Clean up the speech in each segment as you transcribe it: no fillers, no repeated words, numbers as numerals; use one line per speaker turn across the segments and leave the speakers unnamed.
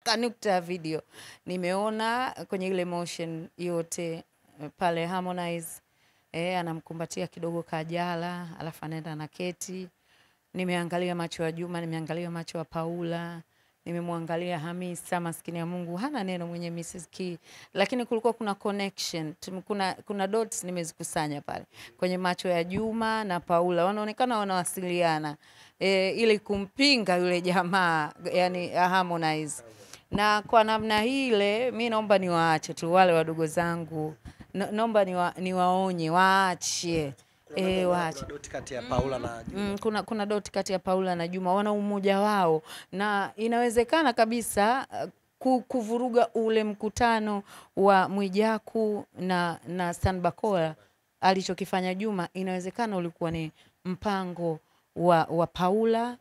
mpaka nukta ya video. Nimeona kwenye ile motion yote pale Harmonize anamkumbatia kidogo Kajala, alafu anaenda na keti. Nimeangalia macho ya Juma, nimeangalia macho ya Paula, nimemwangalia Hamisa, maskini ya Mungu hana neno mwenye Mrs. Key, lakini kulikuwa kuna connection, kuna dots nimezikusanya pale kwenye macho ya Juma na Paula, wanaonekana wanawasiliana ili kumpinga yule jamaa, yani Harmonize. Na kwa namna hile mimi naomba niwaache tu wale wadogo zangu, naomba niwaonye waache.
Kuna doti kati ya Paula na Juma.
Kuna doti kati ya Paula na Juma, wana umoja wao, na inawezekana kabisa kuvuruga ule mkutano wa Mwijaku na Stan Bakola alichokifanya Juma. Inawezekana ulikuwa ni mpango wa Paula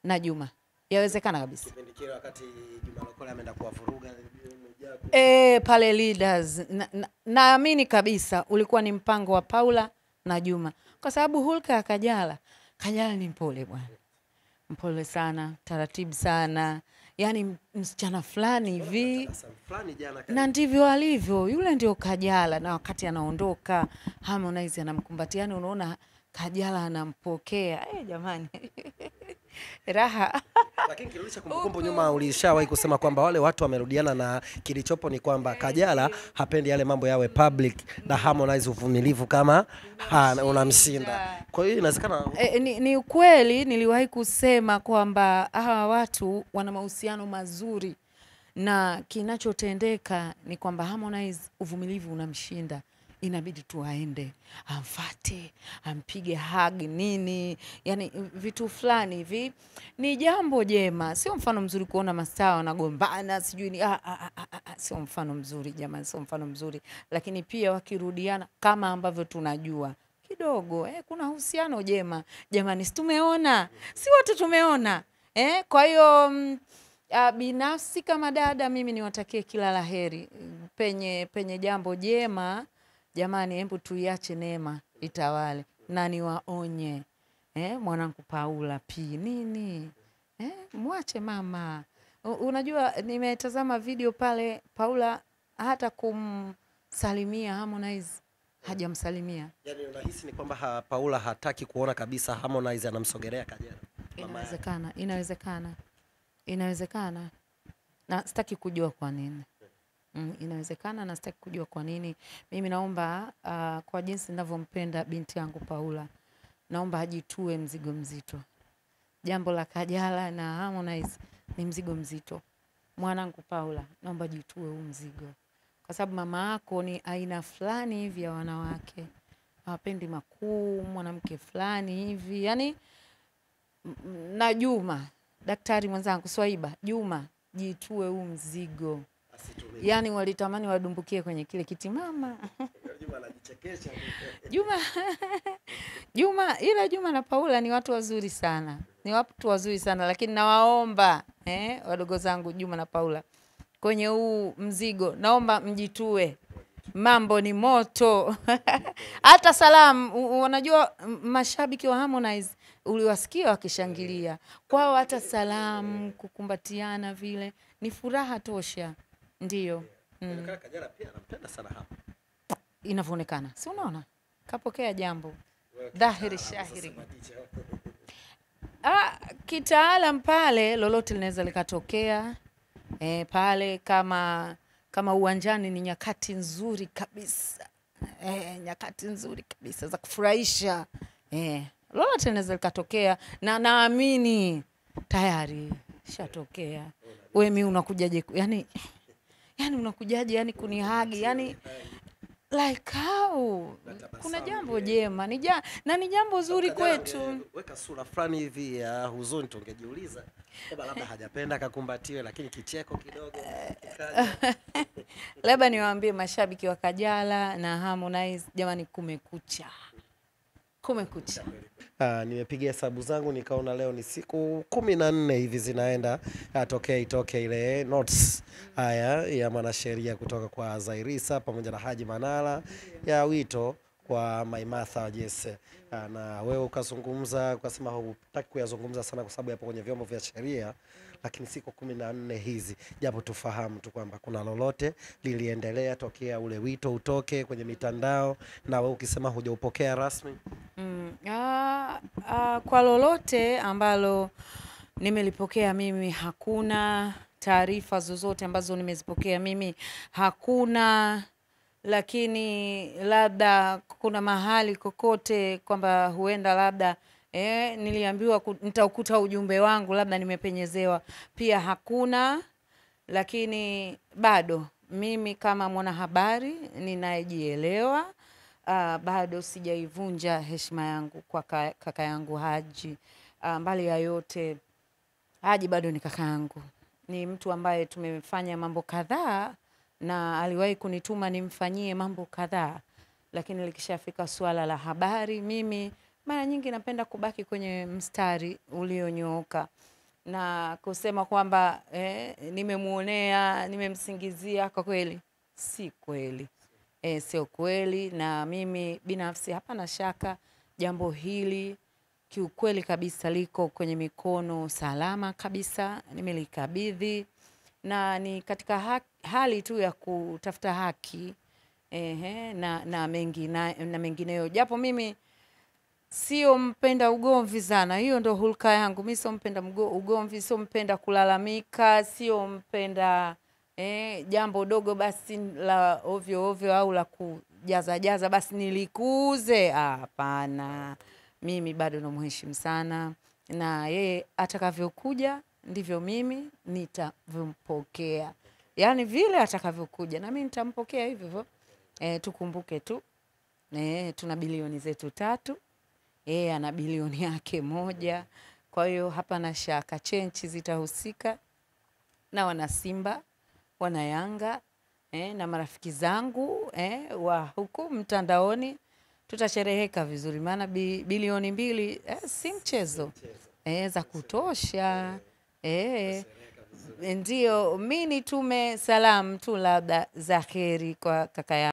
na Juma, yawezekana kabisa.
Kipindi kile wakati Juma Lokole ameenda kuwavuruga Mwijaku,
pale leaders, naamini kabisa ulikuwa ni mpango wa Paula na Juma, kwa sababu hulka ya Kajala ni mpole bwana, mpole sana, taratibu sana, yani msichana fulani hivi, na ndivyo alivyo yule, ndio Kajala. Na wakati anaondoka Harmonize anamkumbatia, yani unaona Kajala anampokea, jamani raha.
Lakini kirudisha kumbukumbu nyuma, ulishawahi kusema kwamba wale watu wamerudiana, na kilichopo ni kwamba Kajala hapendi yale mambo yawe public, na Harmonize uvumilivu kama unamshinda. Kwa hiyo inawezekana
ni ukweli, niliwahi kusema kwamba hawa watu wana mahusiano mazuri, na kinachotendeka ni kwamba Harmonize uvumilivu unamshinda, inabidi tu aende amfate, ampige hug nini, yani vitu fulani hivi. Ni jambo jema, sio mfano mzuri kuona mastaa wanagombana sijui ni sio mfano mzuri jamani, sio mfano mzuri. Lakini pia wakirudiana kama ambavyo tunajua kidogo kuna uhusiano jema jamani, si tumeona, si wote tumeona kwa hiyo binafsi kama dada mimi niwatakie kila laheri penye jambo jema. Jamani, hebu tuiache neema itawale, na niwaonye mwanangu Paula nini mwache mama. Unajua nimetazama video pale, Paula hata kumsalimia Harmonize hajamsalimia.
Yani unahisi ni kwamba Paula hataki kuona kabisa Harmonize anamsogelea Kajala?
Inawezekana na sitaki kujua kwa nini. Inawezekana na sitaki kujua kwa nini. Mimi naomba kwa jinsi ninavyompenda binti yangu Paula, naomba ajitue mzigo mzito. Jambo la Kajala na Harmonize ni mzigo mzito. Mwanangu Paula, naomba jitue huu mzigo, kwa sababu mama yako ni aina fulani hivi ya wanawake, hawapendi makuu, mwanamke fulani hivi yani. Na Juma, daktari mwenzangu Swaiba, Juma jitue huu mzigo. Yani walitamani wadumbukie kwenye kile kiti mama.
Juma anajichekesha.
Juma na Paula ni watu wazuri sana. Ni watu wazuri sana, lakini nawaomba wadogo zangu Juma na Paula, kwenye huu mzigo naomba mjitue. Mambo ni moto. Hata salamu, unajua mashabiki wa Harmonize uliwasikia wakishangilia. Kwao hata salamu, kukumbatiana vile ni furaha tosha. Ndiyo.
Kajala pia anampenda sana hapa,
inavyoonekana, si unaona kapokea jambo dhahiri shahiri. Kitaalam pale lolote linaweza likatokea pale, kama uwanjani ni nyakati nzuri kabisa, nyakati nzuri kabisa za kufurahisha, lolote linaweza likatokea, na naamini tayari shatokea. Wewe mimi unakujaje yani unakujaje yani kunihagi yani like how? Kuna jambo jema na ni jambo zuri kwetu.
Weka sura fulani hivi ya huzuni, tungejiuliza kwamba labda hajapenda akakumbatiwe, lakini kicheko kidogo
labda niwaambie mashabiki wa Kajala na Harmonize, jamani, kumekucha.
Nimepiga hesabu zangu nikaona leo ni siku 14 hivi zinaenda itoke ile notes haya ya mwanasheria kutoka kwa Zairisa pamoja na Haji Manara ya wito kwa Maimartha Jesse, na wewe ukazungumza ukasema hutaki kuyazungumza sana kwa sababu yapo kwenye vyombo vya sheria, lakini siku 14 hizi, japo tufahamu tu kwamba kuna lolote liliendelea tokea ule wito utoke kwenye mitandao na wewe ukisema hujaupokea rasmi?
Kwa lolote ambalo nimelipokea mimi hakuna, taarifa zozote ambazo nimezipokea mimi hakuna, lakini labda kuna mahali kokote kwamba huenda labda niliambiwa nitaukuta ujumbe wangu labda nimepenyezewa, pia hakuna. Lakini bado mimi kama mwanahabari ninayejielewa, bado sijaivunja heshima yangu kwa kaka yangu Haji. Mbali ya yote, Haji bado ni kaka yangu, ni mtu ambaye tumefanya mambo kadhaa na aliwahi kunituma nimfanyie mambo kadhaa, lakini likishafika suala la habari, mimi mara nyingi napenda kubaki kwenye mstari ulionyooka na kusema kwamba nimemuonea, nimemsingizia, kwa kweli si kweli. Sio kweli, na mimi binafsi hapana shaka jambo hili kiukweli kabisa liko kwenye mikono salama kabisa, nimelikabidhi na ni katika hali tu ya kutafuta haki na mengineyo, japo mimi sio mpenda ugomvi sana. Hiyo ndo hulka yangu. Mimi sio mpenda ugomvi, sio mpenda kulalamika, sio mpenda jambo dogo basi la ovyo ovyo au la kujaza basi nilikuze. Hapana. Mimi bado namheshimu sana na yeye atakavyokuja ndivyo mimi nitavyompokea. Yaani vile atakavyokuja na mimi nitampokea hivyo. Tukumbuke tu tuna bilioni zetu 3. Ana bilioni yake 1. Kwa hiyo hapana shaka chenchi zitahusika na wana Simba, wana Yanga, na marafiki zangu wa huku mtandaoni. Tutashereheka vizuri maana bilioni 2 si mchezo. Za kutosha. Ndio mimi nitume salamu tu labda za kheri kwa kaka yangu.